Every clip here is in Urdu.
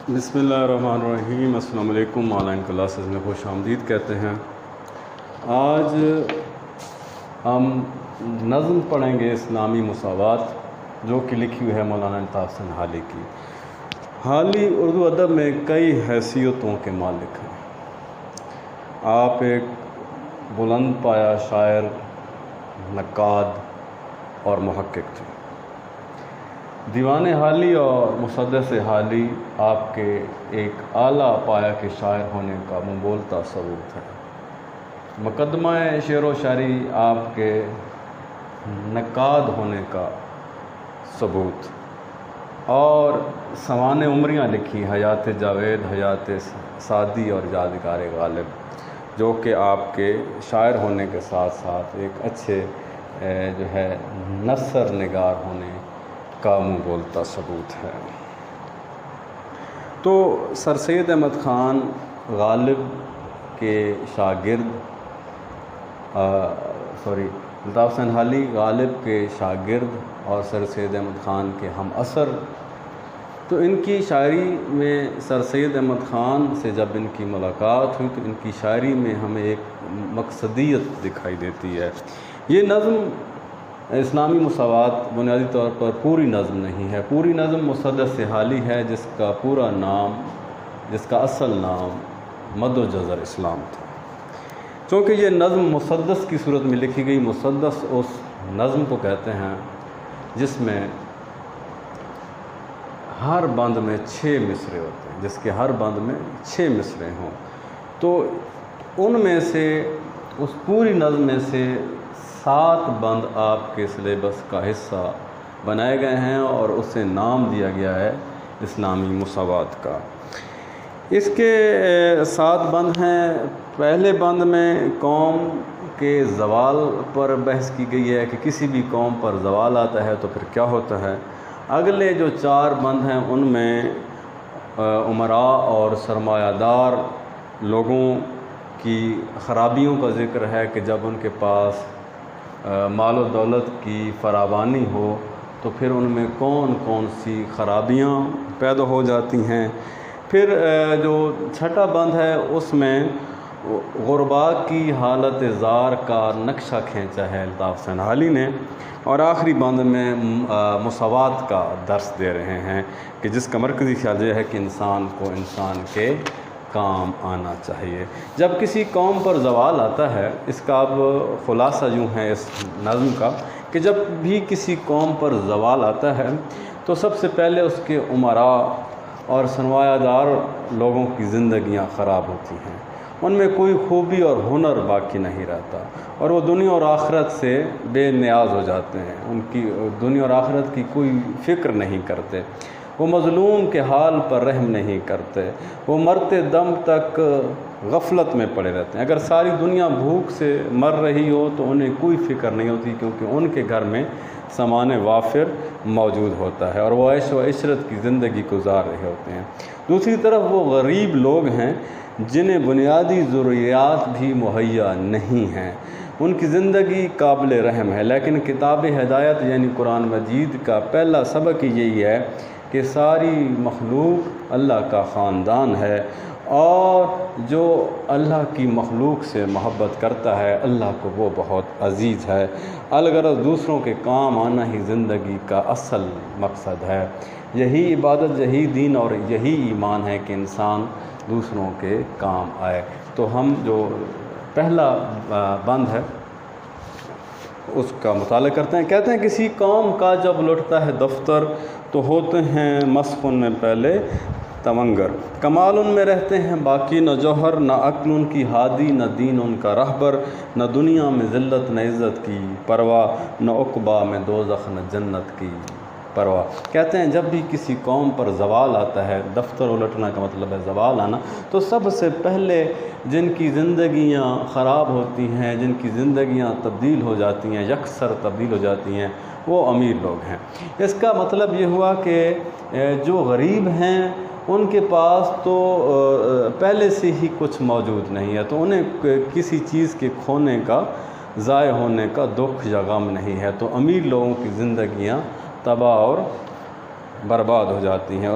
بسم اللہ الرحمن الرحیم۔ السلام علیکم۔ آن لائن کلاسز میں خوش آمدید کہتے ہیں۔ آج ہم نظم پڑھیں گے اسلامی مساوات، جو کہ لکھی ہوئی ہے مولانا الطاف حسین حالی کی۔ حالی اردو ادب میں کئی حیثیتوں کے مالک ہیں۔ آپ ایک بلند پایہ شاعر، نقاد اور محقق تھے۔ دیوان حالی اور مسدس حالی آپ کے ایک اعلیٰ پایہ کے شاعر ہونے کا مبولتا ثبوت ہے۔ مقدمہ شعر و شاعری آپ کے نقاد ہونے کا ثبوت، اور سوانح عمریاں لکھی، حیات جاوید، حیات سعدی اور یادگار غالب، جو کہ آپ کے شاعر ہونے کے ساتھ ساتھ ایک اچھے نثر نگار ہونے کا مبولتا ثبوت ہے۔ تو سر سید احمد خان غالب کے شاگرد الطاف حسین حالی غالب کے شاگرد اور سر سید احمد خان کے ہم عصر، تو ان کی شاعری میں سر سید احمد خان سے جب ان کی ملاقات ہوئی تو ان کی شاعری میں ہمیں ایک مقصدیت دکھائی دیتی ہے۔ یہ نظم اسلامی مساوات بنیادی طور پر پوری نظم نہیں ہے۔ پوری نظم مسدس حالی ہے، جس کا پورا نام، جس کا اصل نام مد و جزر اسلام تھا۔ چونکہ یہ نظم مسدس کی صورت میں لکھی گئی، مسدس اس نظم کو کہتے ہیں جس میں ہر بند میں 6 مصرے ہوتے ہیں، جس کے ہر بند میں 6 مصرے ہوں۔ تو ان میں سے، اس پوری نظم میں سے 7 بند آپ کے سلیبس کا حصہ بنائے گئے ہیں اور اسے نام دیا گیا ہے اسلامی مساوات کا۔ اس کے 7 بند ہیں۔ پہلے بند میں قوم کے زوال پر بحث کی گئی ہے کہ کسی بھی قوم پر زوال آتا ہے تو پھر کیا ہوتا ہے۔ اگلے جو 4 بند ہیں ان میں امراء اور سرمایہ دار لوگوں کی خرابیوں کا ذکر ہے کہ جب ان کے پاس مال و دولت کی فراوانی ہو تو پھر ان میں کون کون سی خرابیاں پیدا ہو جاتی ہیں۔ پھر جو 6واں بند ہے اس میں غرباء کی حالت زار کا نقشہ کھینچا ہے الطاف حسین حالی نے، اور آخری بند میں مساوات کا درس دے رہے ہیں کہ جس کا مرکزی خیال یہ ہے کہ انسان کو انسان کے کام آنا چاہیے۔ جب کسی قوم پر زوال آتا ہے، اس کا اب خلاصہ یوں ہے اس نظم کا کہ جب بھی کسی قوم پر زوال آتا ہے تو سب سے پہلے اس کے امراء اور سرمایہ دار لوگوں کی زندگیاں خراب ہوتی ہیں، ان میں کوئی خوبی اور ہنر باقی نہیں رہتا، اور وہ دنیا اور آخرت سے بے نیاز ہو جاتے ہیں، ان کی دنیا اور آخرت کی کوئی فکر نہیں کرتے، وہ مظلوم کے حال پر رحم نہیں کرتے، وہ مرتے دم تک غفلت میں پڑے رہتے ہیں۔ اگر ساری دنیا بھوک سے مر رہی ہو تو انہیں کوئی فکر نہیں ہوتی، کیونکہ ان کے گھر میں سامان وافر موجود ہوتا ہے اور وہ عیش و عشرت کی زندگی گزار رہے ہوتے ہیں۔ دوسری طرف وہ غریب لوگ ہیں جنہیں بنیادی ضروریات بھی مہیا نہیں ہیں، ان کی زندگی قابل رحم ہے، لیکن کتاب ہدایت یعنی قرآن مجید کا پہلا سبق یہی ہے کہ ساری مخلوق اللہ کا خاندان ہے، اور جو اللہ کی مخلوق سے محبت کرتا ہے اللہ کو وہ بہت عزیز ہے۔ الغرض دوسروں کے کام آنا ہی زندگی کا اصل مقصد ہے۔ یہی عبادت، یہی دین اور یہی ایمان ہے کہ انسان دوسروں کے کام آئے۔ تو ہم جو پہلا بند ہے اس کا مطالعہ کرتے ہیں۔ کہتے ہیں کسی قوم کا جب لٹتا ہے دفتر تو ہوتے ہیں مسخ ان میں پہلے تونگر، کمال ان میں رہتے ہیں باقی نہ جوہر، نہ عقل ان کی ہادی، نہ دین ان کا رہبر، نہ دنیا میں ذلت نہ عزت کی پرواہ، نہ عقبہ میں دوزخ نہ جنت کی پرواہ۔ کہتے ہیں جب بھی کسی قوم پر زوال آتا ہے، دفتر الٹنا کا مطلب ہے زوال آنا، تو سب سے پہلے جن کی زندگیاں خراب ہوتی ہیں، جن کی زندگیاں تبدیل ہو جاتی ہیں، یکسر تبدیل ہو جاتی ہیں، وہ امیر لوگ ہیں۔ اس کا مطلب یہ ہوا کہ جو غریب ہیں ان کے پاس تو پہلے سے ہی کچھ موجود نہیں ہے، تو انہیں کسی چیز کے کھونے کا، ضائع ہونے کا دکھ یا غم نہیں ہے، تو امیر لوگوں کی زندگیاں تباہ اور برباد ہو جاتی ہیں،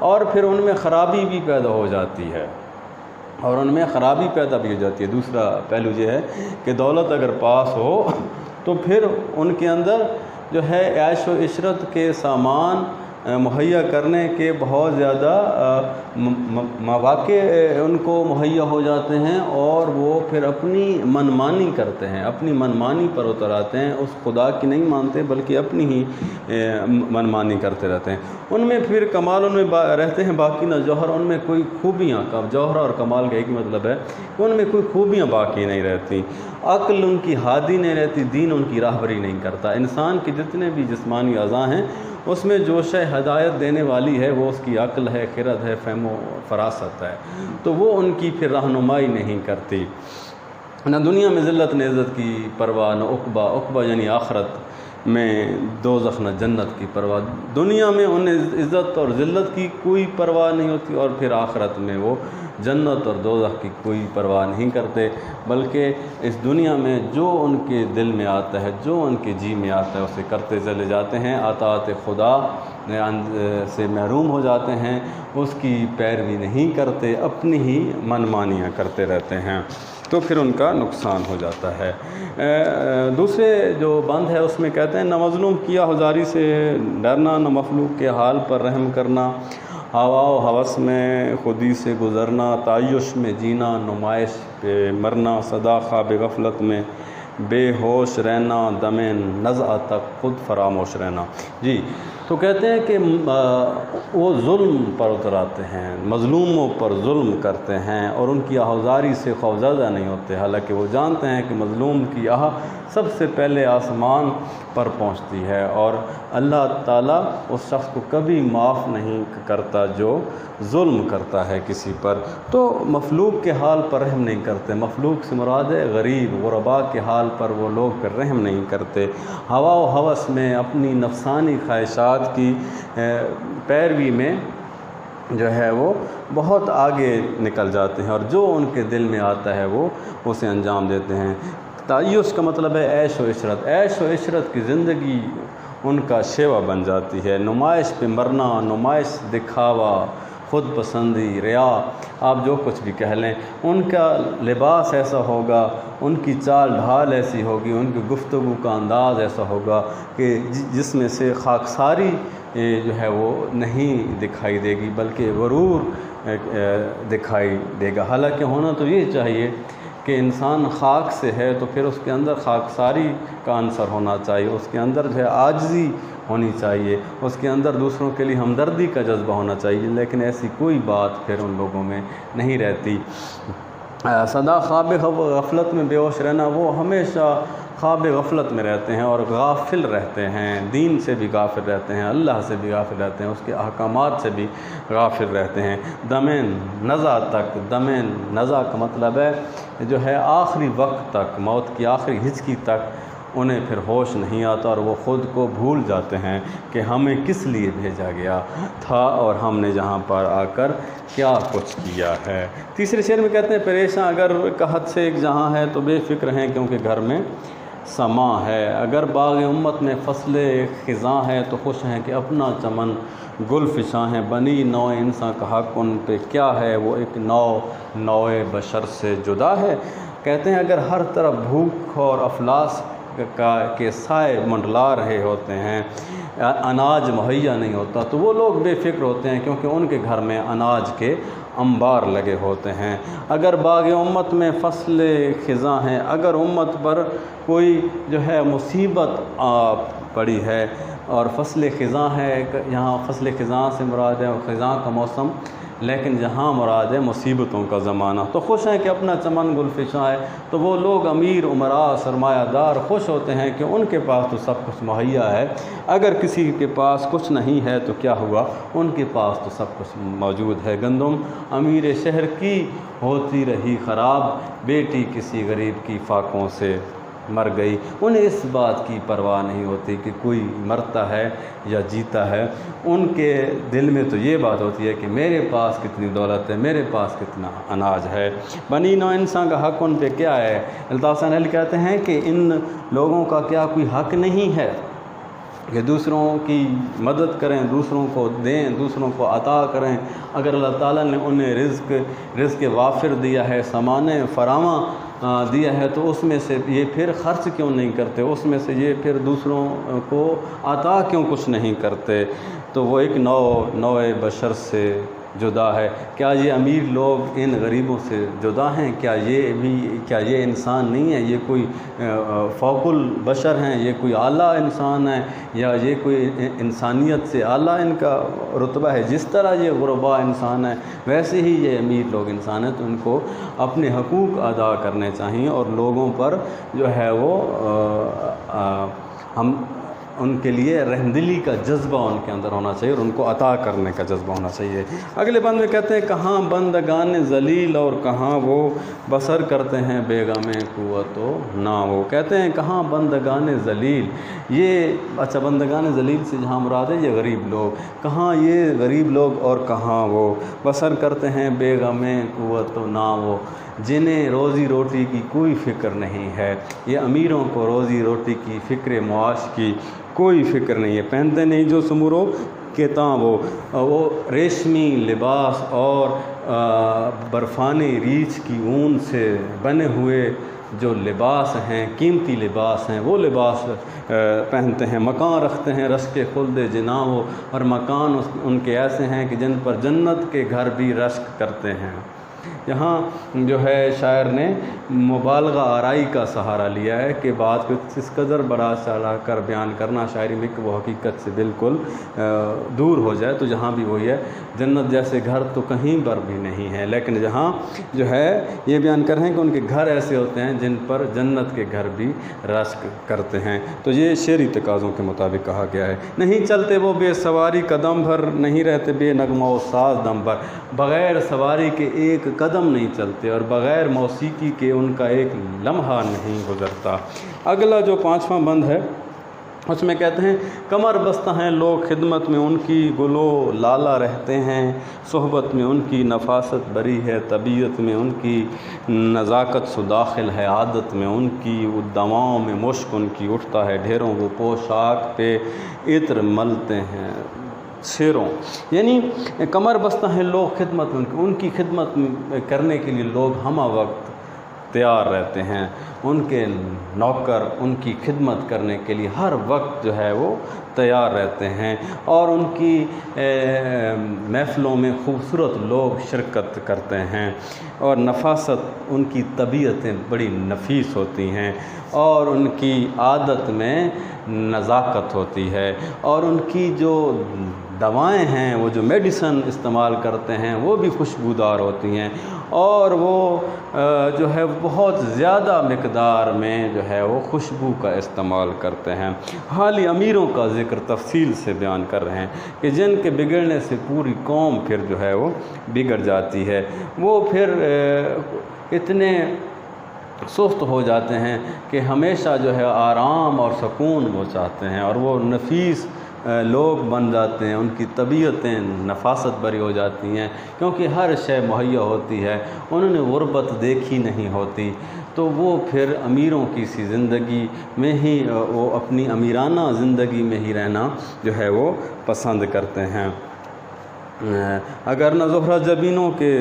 اور پھر ان میں خرابی بھی پیدا ہو جاتی ہے، دوسرا پہلو یہ ہے کہ دولت اگر پاس ہو تو پھر ان کے اندر جو ہے عیش و عشرت کے سامان مہیا کرنے کے بہت زیادہ مواقع ان کو مہیا ہو جاتے ہیں، اور وہ پھر اپنی منمانی کرتے ہیں، اپنی منمانی پر اتر آتے ہیں، اس خدا کی نہیں مانتے بلکہ اپنی ہی منمانی کرتے رہتے ہیں۔ ان میں پھر کمال ان میں رہتے ہیں باقی نہ جوہر، ان میں کوئی خوبیاں، جوہر اور کمال کا ایک ہی مطلب ہے کہ ان میں کوئی خوبیاں باقی نہیں رہتی، عقل ان کی ہادی نہیں رہتی، دین ان کی راہبری نہیں کرتا۔ انسان کے جتنے بھی جسمانی اعضاء ہیں اس میں جو شے ہدایت دینے والی ہے وہ اس کی عقل ہے، خرد ہے، فہم و فراست ہے، تو وہ ان کی پھر رہنمائی نہیں کرتی۔ نہ دنیا میں ذلت نہ عزت کی پرواہ، نہ عقبہ یعنی آخرت میں دوزخ نہ جنت کی پرواہ۔ دنیا میں انہیں عزت اور ذلت کی کوئی پرواہ نہیں ہوتی، اور پھر آخرت میں وہ جنت اور دوزخ کی کوئی پرواہ نہیں کرتے، بلکہ اس دنیا میں جو ان کے دل میں آتا ہے، جو ان کے جی میں آتا ہے اسے کرتے چلے جاتے ہیں، اطاعت خدا سے محروم ہو جاتے ہیں، اس کی پیروی نہیں کرتے، اپنی ہی منمانیاں کرتے رہتے ہیں، تو پھر ان کا نقصان ہو جاتا ہے۔ دوسرے جو بند ہے اس میں کہتے ہیں نہ مظلوم کی آہوزاری سے ڈرنا، نہ مخلوق کے حال پر رحم کرنا، ہوا و ہوس میں خودی سے گزرنا، تعیش میں جینا، نمائش پہ مرنا، سدا خواب غفلت میں بے ہوش رہنا، دم نزع تک خود فراموش رہنا۔ جی تو کہتے ہیں کہ وہ ظلم پر اتر آتے ہیں، مظلوموں پر ظلم کرتے ہیں، اور ان کی آہوزاری سے خوفزدہ نہیں ہوتے، حالانکہ وہ جانتے ہیں کہ مظلوم کی آہ سب سے پہلے آسمان پر پہنچتی ہے، اور اللہ تعالیٰ اس شخص کو کبھی معاف نہیں کرتا جو ظلم کرتا ہے کسی پر۔ تو مخلوق کے حال پر رحم نہیں کرتے، مخلوق سے مراد ہے غریب غرباء کے حال پر وہ لوگ پھر رحم نہیں کرتے، ہوا و ہوس میں اپنی نفسانی خواہشات کی پیروی میں جو ہے وہ بہت آگے نکل جاتے ہیں، اور جو ان کے دل میں آتا ہے وہ اسے انجام دیتے ہیں۔ تعیش کا مطلب ہے عیش و عشرت، عیش و عشرت کی زندگی ان کا شیوا بن جاتی ہے، نمائش پہ مرنا، نمائش، دکھاوا، خود پسندی، ریا، آپ جو کچھ بھی کہہ لیں، ان کا لباس ایسا ہوگا، ان کی چال ڈھال ایسی ہوگی، ان کی گفتگو کا انداز ایسا ہوگا کہ جس میں سے خاکساری جو ہے وہ نہیں دکھائی دے گی بلکہ غرور دکھائی دے گا۔ حالانکہ ہونا تو یہ چاہیے کہ انسان خاک سے ہے تو پھر اس کے اندر خاکساری کا عنصر ہونا چاہیے، اس کے اندر جو ہے عاجزی ہونی چاہیے، اس کے اندر دوسروں کے لیے ہمدردی کا جذبہ ہونا چاہیے، لیکن ایسی کوئی بات پھر ان لوگوں میں نہیں رہتی۔ سدا خواب غفلت میں بے ہوش رہنا، وہ ہمیشہ خواب غفلت میں رہتے ہیں اور غافل رہتے ہیں، دین سے بھی غافل رہتے ہیں، اللہ سے بھی غافل رہتے ہیں، اس کے احکامات سے بھی غافل رہتے ہیں۔ دم نزع تک، دم نزع کا مطلب ہے جو ہے آخری وقت تک، موت کی آخری ہچکی تک انہیں پھر ہوش نہیں آتا، اور وہ خود کو بھول جاتے ہیں کہ ہمیں کس لیے بھیجا گیا تھا اور ہم نے جہاں پر آ کر کیا کچھ کیا ہے۔ تیسرے شعر میں کہتے ہیں پریشاں اگر قحط سے ایک جہاں ہے تو بے فکر ہیں کیونکہ گھر میں سما ہے، اگر باغ امت میں فصل خزاں ہے تو خوش ہیں کہ اپنا چمن گل فشاں ہے، بنی نوع انسان کا حق ان پہ کیا ہے، وہ ایک نوع بشر سے جدا ہے۔ کہتے ہیں اگر ہر طرف بھوک اور افلاس کے سائے منڈلا رہے ہوتے ہیں، اناج مہیا نہیں ہوتا، تو وہ لوگ بے فکر ہوتے ہیں کیونکہ ان کے گھر میں اناج کے انبار لگے ہوتے ہیں۔ اگر باغ امت میں فصل خزاں ہیں، اگر امت پر کوئی جو ہے مصیبت پڑی ہے اور فصل خزاں ہے، یہاں فصل خزاں سے مراد ہے خزاں کا موسم، لیکن جہاں مراد ہے مصیبتوں کا زمانہ، تو خوش ہیں کہ اپنا چمن گل فشاں ہے۔ تو وہ لوگ امیر امراء سرمایہ دار خوش ہوتے ہیں کہ ان کے پاس تو سب کچھ مہیا ہے، اگر کسی کے پاس کچھ نہیں ہے تو کیا ہوا، ان کے پاس تو سب کچھ موجود ہے۔ گندم امیر شہر کی ہوتی رہی خراب، بیٹی کسی غریب کی فاقوں سے مر گئی، انہیں اس بات کی پرواہ نہیں ہوتی کہ کوئی مرتا ہے یا جیتا ہے، ان کے دل میں تو یہ بات ہوتی ہے کہ میرے پاس کتنی دولت ہے، میرے پاس کتنا اناج ہے۔ بنی نوع انسان کا حق ان پہ کیا ہے؟ الطاف حسین علی کہتے ہیں کہ ان لوگوں کا کیا کوئی حق نہیں ہے؟ کہ دوسروں کی مدد کریں، دوسروں کو دیں، دوسروں کو عطا کریں۔ اگر اللہ تعالیٰ نے انہیں رزق وافر دیا ہے، سامان فراواں دیا ہے، تو اس میں سے یہ پھر خرچ کیوں نہیں کرتے؟ اس میں سے یہ پھر دوسروں کو عطا کیوں کچھ نہیں کرتے؟ تو وہ ایک نوع بشر سے جدا ہے۔ کیا یہ امیر لوگ ان غریبوں سے جدا ہیں؟ کیا یہ انسان نہیں ہے؟ یہ کوئی فوق البشر ہیں؟ یہ کوئی اعلیٰ انسان ہے؟ یا یہ کوئی انسانیت سے اعلیٰ ان کا رتبہ ہے؟ جس طرح یہ غربا انسان ہے، ویسے ہی یہ امیر لوگ انسان ہیں۔ تو ان کو اپنے حقوق ادا کرنے چاہیے، اور لوگوں پر جو ہے وہ ہم ان کے لیے رحمدلی کا جذبہ ان کے اندر ہونا چاہیے، اور ان کو عطا کرنے کا جذبہ ہونا چاہیے۔ اگلے بند میں کہتے ہیں کہاں بندگان ذلیل اور کہاں وہ بسر کرتے ہیں بیگم قوت و نام وہ۔ کہتے ہیں کہاں بندگان ذلیل، یہ اچھا بندگان ذلیل سے جہاں مراد ہے یہ غریب لوگ، کہاں یہ غریب لوگ اور کہاں وہ بسر کرتے ہیں بیگم قوت و نام وہ، جنہیں روزی روٹی کی کوئی فکر نہیں ہے۔ یہ امیروں کو روزی روٹی کی فکر معاش کی کوئی فکر نہیں ہے۔ پہنتے نہیں جو سمورو کہتا وہ ریشمی لباس اور برفانی ریچھ کی اون سے بنے ہوئے جو لباس ہیں، قیمتی لباس ہیں، وہ لباس پہنتے ہیں۔ مکان رکھتے ہیں رشک خلد جناں وہ، اور مکان ان کے ایسے ہیں کہ جن پر جنت کے گھر بھی رشک کرتے ہیں۔ یہاں جو ہے شاعر نے مبالغہ آرائی کا سہارا لیا ہے کہ بات کو اس قدر بڑا چڑھا کر بیان کرنا شاعری میں کہ وہ حقیقت سے بالکل دور ہو جائے۔ تو جہاں بھی وہی ہے، جنت جیسے گھر تو کہیں پر بھی نہیں ہے، لیکن جہاں جو ہے یہ بیان کر رہے ہیں کہ ان کے گھر ایسے ہوتے ہیں جن پر جنت کے گھر بھی رشک کرتے ہیں۔ تو یہ شعری تقاضوں کے مطابق کہا گیا ہے۔ نہیں چلتے وہ بے سواری قدم بھر، نہیں رہتے بے نغمہ و ساز دم بھر۔ بغیر سواری کے ایک قدم نہیں چلتے، اور بغیر موسیقی کے ان کا ایک لمحہ نہیں گزرتا۔ اگلا جو 5واں بند ہے اس میں کہتے ہیں کمر بستہ ہیں لوگ خدمت میں ان کی، گلو لالہ رہتے ہیں صحبت میں ان کی، نفاست بری ہے طبیعت میں ان کی، نزاکت سداخل ہے عادت میں ان کی، وہ دواؤں میں مشک ان کی اٹھتا ہے ڈھیروں، وہ پوشاک پہ عطر ملتے ہیں شیروں۔ یعنی کمر بستہ ہیں لوگ خدمت میں ان کی خدمت کرنے کے لیے لوگ ہمہ وقت تیار رہتے ہیں، ان کے نوکر ان کی خدمت کرنے کے لیے ہر وقت جو ہے وہ تیار رہتے ہیں، اور ان کی محفلوں میں خوبصورت لوگ شرکت کرتے ہیں، اور نفاست ان کی طبیعتیں بڑی نفیس ہوتی ہیں، اور ان کی عادت میں نزاکت ہوتی ہے، اور ان کی جو دوائیں ہیں، وہ جو میڈیسن استعمال کرتے ہیں وہ بھی خوشبودار ہوتی ہیں، اور وہ جو ہے بہت زیادہ مقدار میں جو ہے وہ خوشبو کا استعمال کرتے ہیں۔ حالی امیروں کا ذکر تفصیل سے بیان کر رہے ہیں کہ جن کے بگڑنے سے پوری قوم پھر جو ہے وہ بگڑ جاتی ہے، وہ پھر اتنے سست ہو جاتے ہیں کہ ہمیشہ جو ہے آرام اور سکون وہ چاہتے ہیں، اور وہ نفیس لوگ بن جاتے ہیں، ان کی طبیعتیں نفاست بری ہو جاتی ہیں، کیونکہ ہر شے مہیا ہوتی ہے، انہوں نے غربت دیکھی نہیں ہوتی، تو وہ پھر امیروں کی سی زندگی میں ہی وہ اپنی امیرانہ زندگی میں ہی رہنا جو ہے وہ پسند کرتے ہیں۔ اگر نہ زہرہ جبینوں کے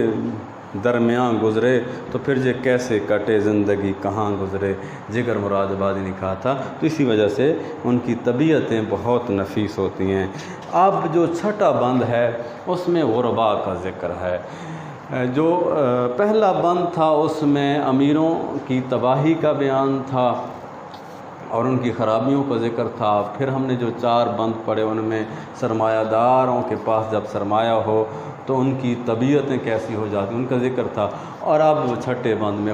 درمیان گزرے تو پھر یہ کیسے کٹے زندگی کہاں گزرے، جگر مراد آبادی نے کہا تھا۔ تو اسی وجہ سے ان کی طبیعتیں بہت نفیس ہوتی ہیں۔ اب جو 6واں بند ہے اس میں غربا کا ذکر ہے۔ جو پہلا بند تھا اس میں امیروں کی تباہی کا بیان تھا اور ان کی خرابیوں کا ذکر تھا۔ پھر ہم نے جو 4 بند پڑھے ان میں سرمایہ داروں کے پاس جب سرمایہ ہو تو ان کی طبیعتیں کیسی ہو جاتی ان کا ذکر تھا، اور اب 6 بند میں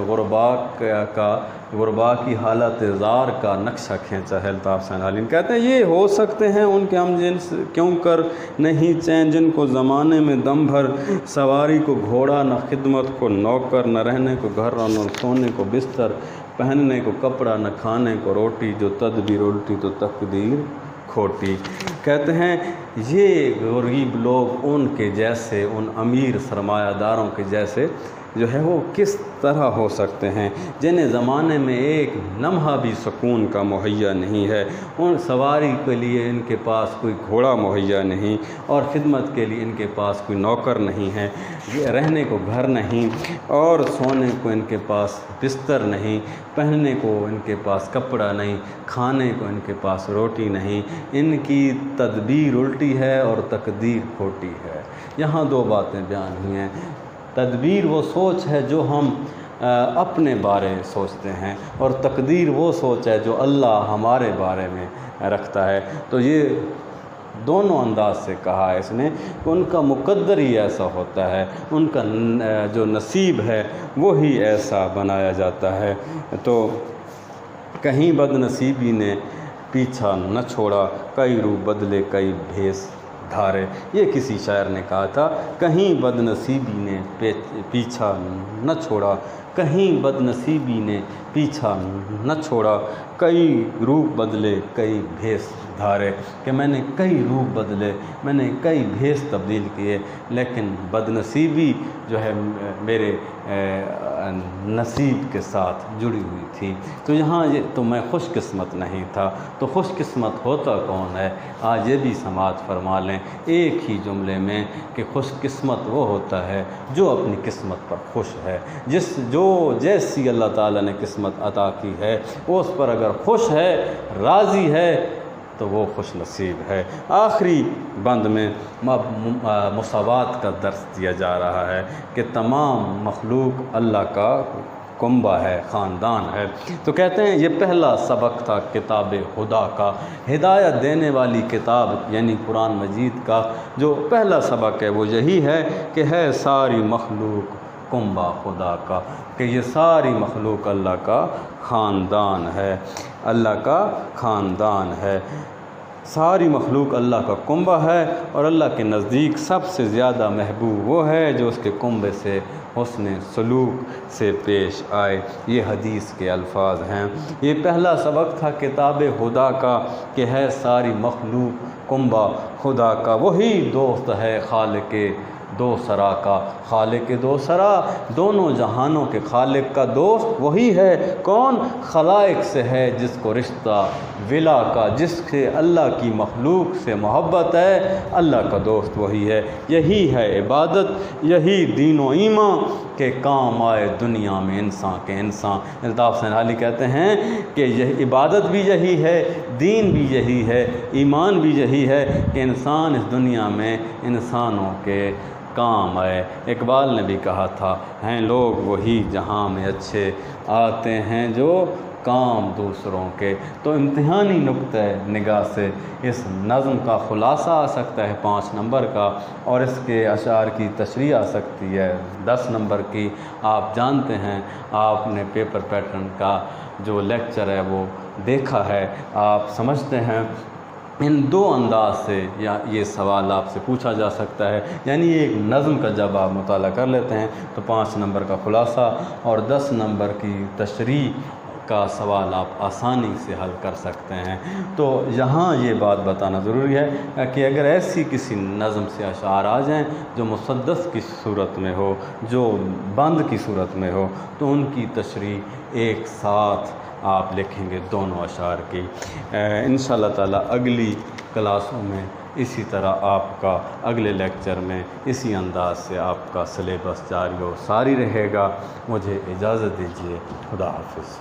غربا کی حالت زار کا نقشہ کھینچا ہے الطاف حسین حالین۔ کہتے ہیں یہ ہو سکتے ہیں ان کے ہم جنس کیوں کر نہیں چین، جن کو زمانے میں دم بھر، سواری کو گھوڑا نہ خدمت کو نوکر، نہ رہنے کو گھر نہ سونے کو بستر، پہننے کو کپڑا نہ کھانے کو روٹی، جو تدبیر الٹی تو تقدیر کھوٹی۔ کہتے ہیں یہ غریب لوگ ان کے جیسے، ان امیر سرمایہ داروں کے جیسے جو ہے وہ کس طرح ہو سکتے ہیں، جنہیں زمانے میں ایک لمحہ بھی سکون کا مہیا نہیں ہے، ان سواری کے لیے ان کے پاس کوئی گھوڑا مہیا نہیں، اور خدمت کے لیے ان کے پاس کوئی نوکر نہیں ہے، رہنے کو گھر نہیں، اور سونے کو ان کے پاس بستر نہیں، پہننے کو ان کے پاس کپڑا نہیں، کھانے کو ان کے پاس روٹی نہیں، ان کی تدبیر الٹی ہے اور تقدیر کھوٹی ہے۔ یہاں دو باتیں بیان ہوئی ہیں۔ تدبیر وہ سوچ ہے جو ہم اپنے بارے سوچتے ہیں، اور تقدیر وہ سوچ ہے جو اللہ ہمارے بارے میں رکھتا ہے۔ تو یہ دونوں انداز سے کہا ہے اس نے کہ ان کا مقدر ہی ایسا ہوتا ہے، ان کا جو نصیب ہے وہی ایسا بنایا جاتا ہے۔ تو کہیں بد نصیبی نے پیچھا نہ چھوڑا، کئی روح بدلے کئی بھیس دھارے، یہ کسی شاعر نے کہا تھا۔ کہیں بد نصیبی نے پیچھا نہ چھوڑا، کہیں بد نصیبی نے پیچھا نہ چھوڑا، کئی روپ بدلے کئی بھیس دھارے، کہ میں نے کئی روپ بدلے، میں نے کئی بھیس تبدیل کیے، لیکن بد نصیبی جو ہے میرے نصیب کے ساتھ جڑی ہوئی تھی۔ تو یہاں یہ تو میں خوش قسمت نہیں تھا، تو خوش قسمت ہوتا کون ہے؟ آج یہ بھی سماعت فرما لیں ایک ہی جملے میں کہ خوش قسمت وہ ہوتا ہے جو اپنی قسمت پر خوش ہے، جیسی اللہ تعالیٰ نے قسمت عطا کی ہے اس پر اگر خوش ہے، راضی ہے، تو وہ خوش نصیب ہے۔ آخری بند میں مساوات کا درس دیا جا رہا ہے کہ تمام مخلوق اللہ کا کنبہ ہے، خاندان ہے۔ تو کہتے ہیں یہ پہلا سبق تھا کتاب خدا کا، ہدایت دینے والی کتاب یعنی قرآن مجید کا جو پہلا سبق ہے وہ یہی ہے کہ ہے ساری مخلوق کنبہ خدا کا، کہ یہ ساری مخلوق اللہ کا خاندان ہے، اللہ کا خاندان ہے۔ ساری مخلوق اللہ کا کنبہ ہے، اور اللہ کے نزدیک سب سے زیادہ محبوب وہ ہے جو اس کے کنبے سے حسن سلوک سے پیش آئے۔ یہ حدیث کے الفاظ ہیں۔ یہ پہلا سبق تھا کتاب خدا کا کہ ہے ساری مخلوق کنبہ خدا کا، وہی دوست ہے خالق دو سرا کا، خالق دو سرا دونوں جہانوں کے خالق کا دوست وہی ہے۔ کون؟ خلائق سے ہے جس کو رشتہ ولا کا، جس سے اللہ کی مخلوق سے محبت ہے، اللہ کا دوست وہی ہے۔ یہی ہے عبادت، یہی دین و ایمان کے کام آئے دنیا میں انسان کے انسان۔ الطاف حسین حالی کہتے ہیں کہ یہ عبادت بھی یہی ہے، دین بھی یہی ہے، ایمان بھی یہی ہے کہ انسان اس دنیا میں انسانوں کے کام آئے۔ اقبال نے بھی کہا تھا ہیں لوگ وہی جہاں میں اچھے آتے ہیں جو کام دوسروں کے۔ تو امتحانی نقطہ نگاہ سے اس نظم کا خلاصہ آ سکتا ہے 5 نمبر کا، اور اس کے اشعار کی تشریح آ سکتی ہے 10 نمبر کی۔ آپ جانتے ہیں، آپ نے پیپر پیٹرن کا جو لیکچر ہے وہ دیکھا ہے، آپ سمجھتے ہیں ان 2 انداز سے یا یہ سوال آپ سے پوچھا جا سکتا ہے۔ یعنی ایک نظم کا جب آپ مطالعہ کر لیتے ہیں تو 5 نمبر کا خلاصہ اور 10 نمبر کی تشریح کا سوال آپ آسانی سے حل کر سکتے ہیں۔ تو یہاں یہ بات بتانا ضروری ہے کہ اگر ایسی کسی نظم سے اشعار آ جائیں جو مسدس کی صورت میں ہو، جو بند کی صورت میں ہو، تو ان کی تشریح ایک ساتھ آپ لکھیں گے دونوں اشعار کی۔ انشاءاللہ تعالی اگلی کلاسوں میں اسی طرح آپ کا اگلے لیکچر میں اسی انداز سے آپ کا سلیبس جاری و ساری رہے گا۔ مجھے اجازت دیجیے، خدا حافظ۔